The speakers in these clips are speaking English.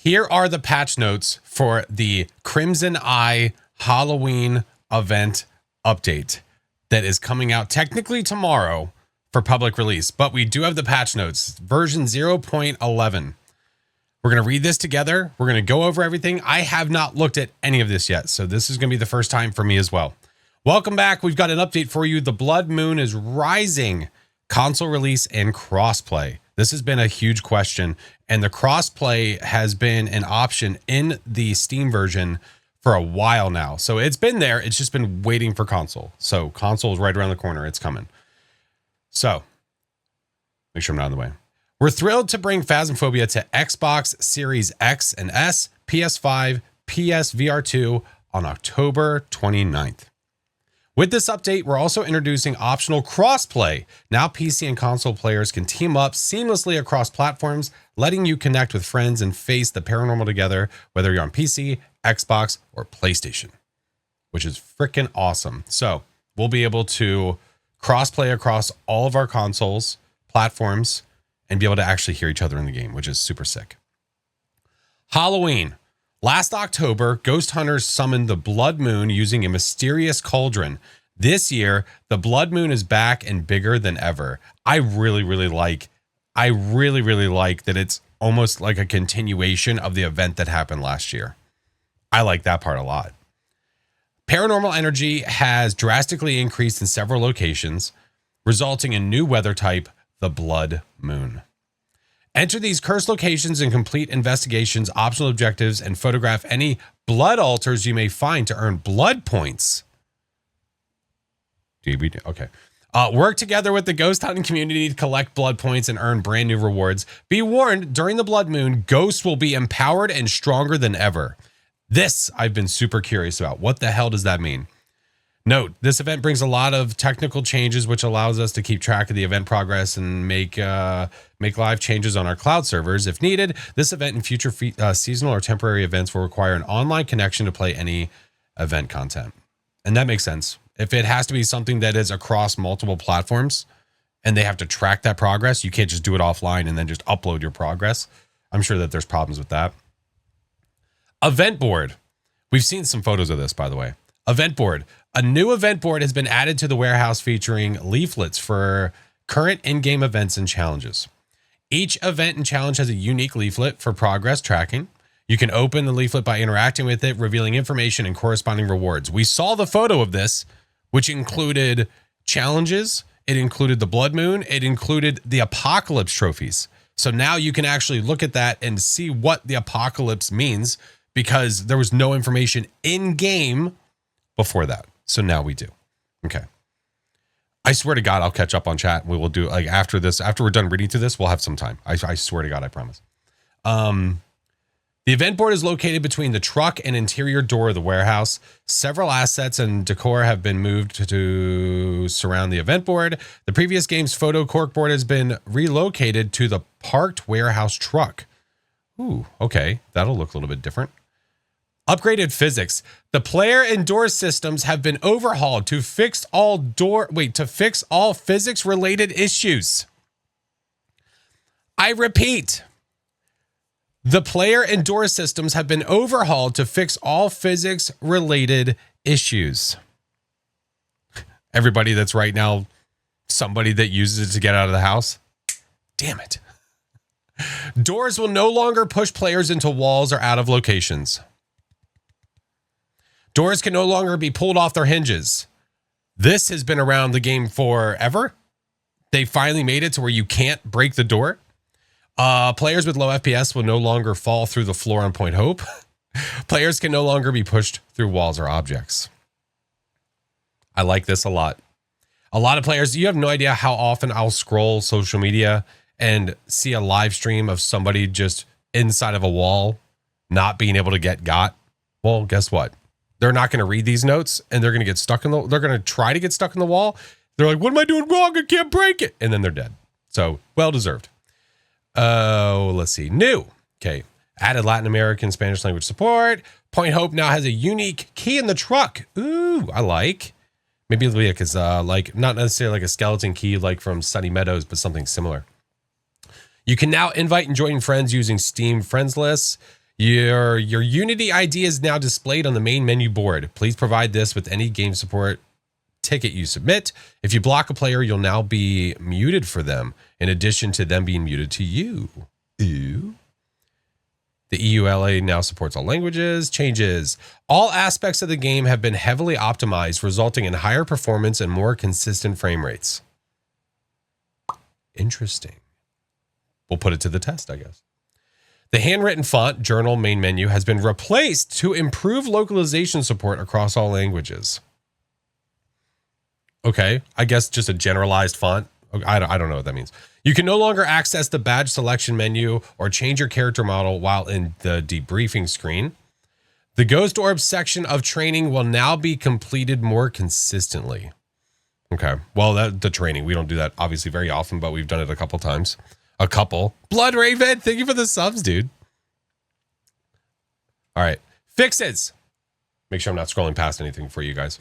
Here are the patch notes for the Crimson Eye Halloween event update that is coming out technically tomorrow for public release, but we do have the patch notes, version 0.11. We're going to read this together. We're going to go over everything. I have not looked at any of this yet, so this is going to be the first time for me as well. Welcome back. We've got an update for you. The Blood Moon is rising. Console release and crossplay. This has been a huge question, and the crossplay has been an option in the Steam version for a while now. So it's been there. It's just been waiting for console. So console is right around the corner. It's coming. So make sure I'm not in the way. We're thrilled to bring Phasmophobia to Xbox Series X and S, PS5, PSVR 2 on October 29th. With this update, we're also introducing optional crossplay. Now PC and console players can team up seamlessly across platforms, letting you connect with friends and face the paranormal together, whether you're on PC, Xbox, or PlayStation, which is freaking awesome. So we'll be able to crossplay across all of our consoles, platforms, and be able to actually hear each other in the game, which is super sick. Halloween. Last October, ghost hunters summoned the Blood Moon using a mysterious cauldron. This year, the Blood Moon is back and bigger than ever. I really like that it's almost like a continuation of the event that happened last year. I like that part a lot. Paranormal energy has drastically increased in several locations, resulting in new weather type, the Blood Moon. Enter these cursed locations and complete investigations, optional objectives, and photograph any blood altars you may find to earn blood points. Okay. Work together with the ghost hunting community to collect blood points and earn brand new rewards. Be warned, during the Blood Moon, ghosts will be empowered and stronger than ever. This I've been super curious about. What the hell does that mean? Note, this event brings a lot of technical changes, which allows us to keep track of the event progress and make live changes on our cloud servers if needed. This event and future seasonal or temporary events will require an online connection to play any event content. And that makes sense. If it has to be something that is across multiple platforms and they have to track that progress, you can't just do it offline and then just upload your progress. I'm sure that there's problems with that. Event board. We've seen some photos of this, by the way. Event board. A new event board has been added to the warehouse featuring leaflets for current in-game events and challenges. Each event and challenge has a unique leaflet for progress tracking. You can open the leaflet by interacting with it, revealing information and corresponding rewards. We saw the photo of this, which included challenges. It included the Blood Moon. It included the Apocalypse trophies. So now you can actually look at that and see what the Apocalypse means, because there was no information in game before that. So now we do. Okay. I swear to God, I'll catch up on chat. We will do, like, after this, after we're done reading through this, we'll have some time. I swear to God, I promise. The event board is located between the truck and interior door of the warehouse. Several assets and decor have been moved to surround the event board. The previous game's photo corkboard has been relocated to the parked warehouse truck. Ooh, okay. That'll look a little bit different. Upgraded physics. The player and door systems have been overhauled to fix all physics related issues. I repeat, the player and door systems have been overhauled to fix all physics related issues. Everybody that's right now somebody that uses it to get out of the house. Damn it. Doors will no longer push players into walls or out of locations. Doors can no longer be pulled off their hinges. This has been around the game forever. They finally made it to where you can't break the door. Players with low FPS will no longer fall through the floor on Point Hope. Players can no longer be pushed through walls or objects. I like this a lot. A lot of players, you have no idea how often I'll scroll social media and see a live stream of somebody just inside of a wall, not being able to get got. Well, guess what? They're not going to read these notes and they're going to get stuck in they're going to try to get stuck in the wall. They're like, what am I doing wrong? I can't break it. And then they're dead. So well deserved. Let's see. New. Okay. Added Latin American Spanish language support. Point Hope now has a unique key in the truck. Ooh, I like. Maybe it'll be like not necessarily like a skeleton key like from Sunny Meadows, but something similar. You can now invite and join friends using Steam friends lists. Your Unity ID is now displayed on the main menu board. Please provide this with any game support ticket you submit. If you block a player, you'll now be muted for them, in addition to them being muted to you. Ew. The EULA now supports all languages. Changes. All aspects of the game have been heavily optimized, resulting in higher performance and more consistent frame rates. Interesting. We'll put it to the test, I guess. The handwritten font journal main menu has been replaced to improve localization support across all languages. Okay, I guess just a generalized font. I don't know what that means. You can no longer access the badge selection menu or change your character model while in the debriefing screen. The Ghost Orb section of training will now be completed more consistently. Okay, well, the training, we don't do that obviously very often, but we've done it a couple times. A couple. Blood Raven, thank you for the subs, dude. All right, fixes. Make sure I'm not scrolling past anything for you guys.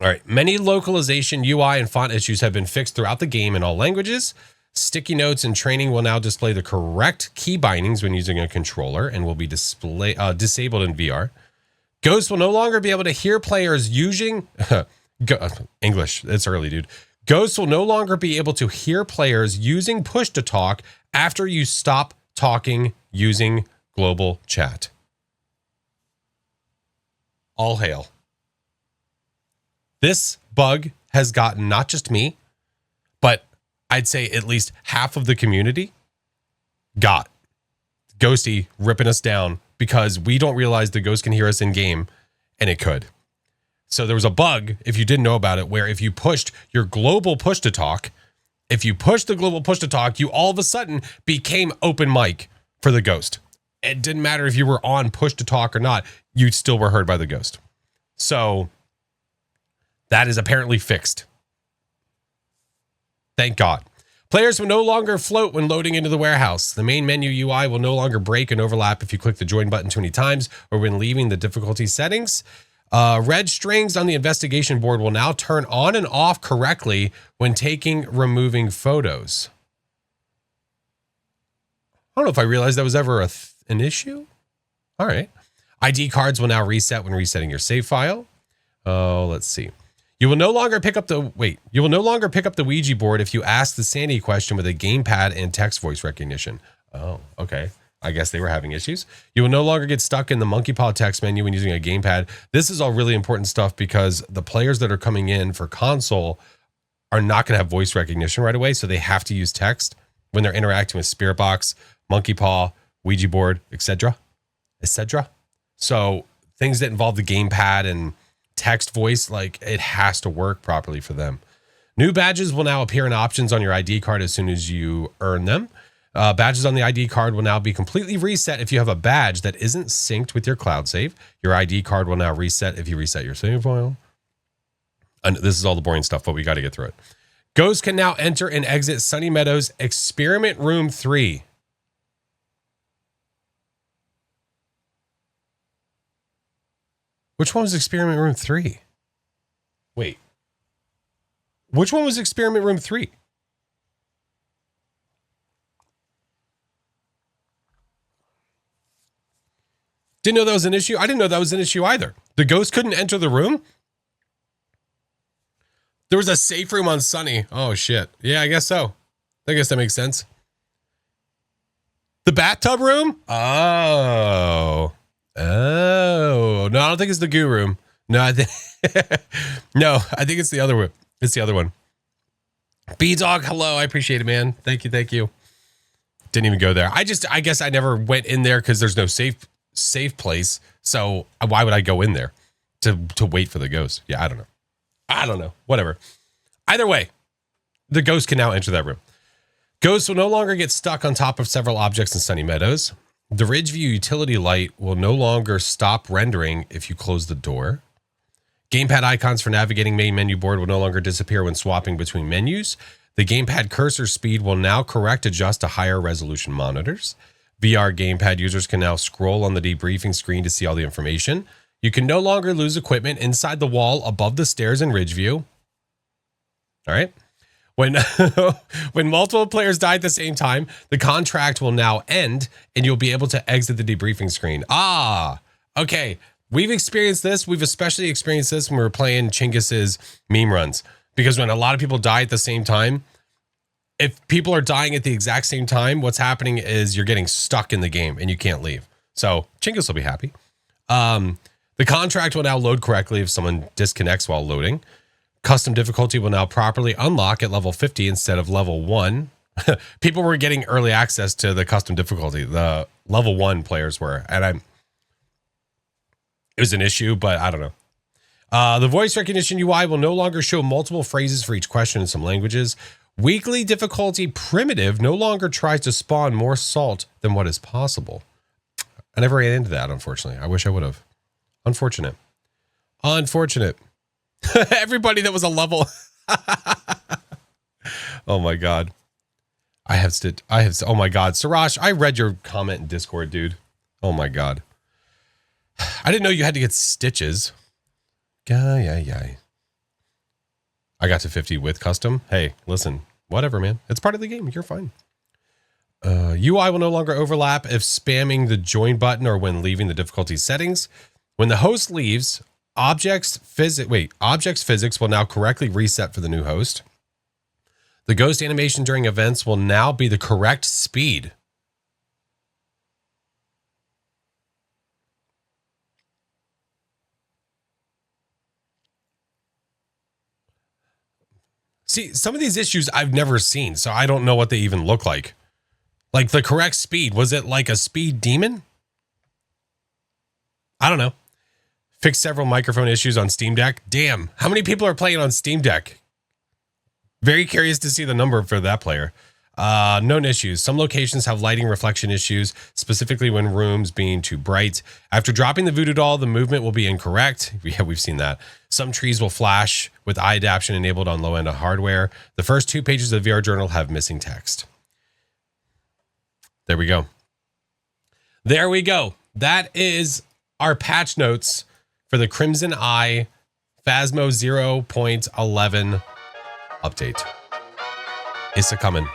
All right, many localization UI and font issues have been fixed throughout the game in all languages. Sticky notes and training will now display the correct key bindings when using a controller and will be disabled in VR. Ghost will no longer be able to hear players using... English, it's early, dude. Ghost will no longer be able to hear players using push to talk after you stop talking using global chat. All hail. This bug has gotten not just me, but I'd say at least half of the community got Ghosty ripping us down because we don't realize the ghost can hear us in game, and it could. So there was a bug, if you didn't know about it, where if you pushed your global push to talk, if you pushed the global push to talk, you all of a sudden became open mic for the ghost. It didn't matter if you were on push to talk or not, you still were heard by the ghost. So that is apparently fixed. Thank God. Players will no longer float when loading into the warehouse. The main menu UI will no longer break and overlap if you click the join button too many times or when leaving the difficulty settings. Red strings on the investigation board will now turn on and off correctly when removing photos. I don't know if I realized that was ever an issue. All right. ID cards will now reset when resetting your save file. Let's see. You will no longer pick up the Ouija board if you ask the Sandy question with a gamepad and text voice recognition. Oh, okay. I guess they were having issues. You will no longer get stuck in the monkey paw text menu when using a gamepad. This is all really important stuff because the players that are coming in for console are not going to have voice recognition right away, so they have to use text when they're interacting with Spirit Box, monkey paw, Ouija board, etc. So things that involve the gamepad and text voice, like it has to work properly for them. New badges will now appear in options on your ID card as soon as you earn them. Badges on the ID card will now be completely reset if you have a badge that isn't synced with your cloud save. Your ID card will now reset if you reset your save file. And this is all the boring stuff, but we got to get through it. Ghosts can now enter and exit Sunny Meadows Experiment Room 3. Which one was Experiment Room 3? Wait. Which one was Experiment Room 3? Didn't know that was an issue. I didn't know that was an issue either. The ghost couldn't enter the room? There was a safe room on Sunny. Oh, shit. Yeah, I guess so. I guess that makes sense. The bathtub room? Oh. No, I don't think it's the goo room. No, I think it's the other one. It's the other one. B-Dog, hello. I appreciate it, man. Thank you. Didn't even go there. I guess I never went in there because there's no safe place. So why would I go in there to wait for the ghost? Yeah, I don't know. Whatever. Either way, the ghost can now enter that room. Ghosts will no longer get stuck on top of several objects in Sunny Meadows. The Ridgeview utility light will no longer stop rendering if you close the door. Gamepad icons for navigating main menu board will no longer disappear when swapping between menus. The gamepad cursor speed will now correct adjust to higher resolution monitors. VR gamepad users can now scroll on the debriefing screen to see all the information. You can no longer lose equipment inside the wall above the stairs in Ridgeview. All right. When when multiple players die at the same time, the contract will now end and you'll be able to exit the debriefing screen. Ah, okay. We've experienced this. We've especially experienced this when we were playing Chinggis's meme runs, because when a lot of people die at the same time, if people are dying at the exact same time, what's happening is you're getting stuck in the game and you can't leave. So Chinggis will be happy. The contract will now load correctly if someone disconnects while loading. Custom difficulty will now properly unlock at level 50 instead of level 1. People were getting early access to the custom difficulty. The level 1 players were, and it was an issue, but I don't know. The voice recognition UI will no longer show multiple phrases for each question in some languages. Weekly difficulty primitive no longer tries to spawn more salt than what is possible. I never ran into that, unfortunately. I wish I would have. Unfortunate. Everybody that was a level. Oh my God. Oh my God. Sirash, I read your comment in Discord, dude. Oh my God. I didn't know you had to get stitches. Yeah. I got to 50 with custom. Hey, listen, whatever, man. It's part of the game. You're fine. UI will no longer overlap if spamming the join button or when leaving the difficulty settings. When the host leaves, objects physics will now correctly reset for the new host. The ghost animation during events will now be the correct speed. See, some of these issues I've never seen, so I don't know what they even look like. Like the correct speed, was it like a speed demon? I don't know. Fix several microphone issues on Steam Deck. Damn, how many people are playing on Steam Deck? Very curious to see the number for that player. Known issues. Some locations have lighting reflection issues, specifically when rooms being too bright. After dropping the voodoo doll, the movement will be incorrect. Yeah, we've seen that. Some trees will flash with eye adaptation enabled on low-end hardware. The first 2 pages of the VR journal have missing text. There we go. There we go. That is our patch notes for the Crimson Eye Phasmo 0.11 update. It's a coming.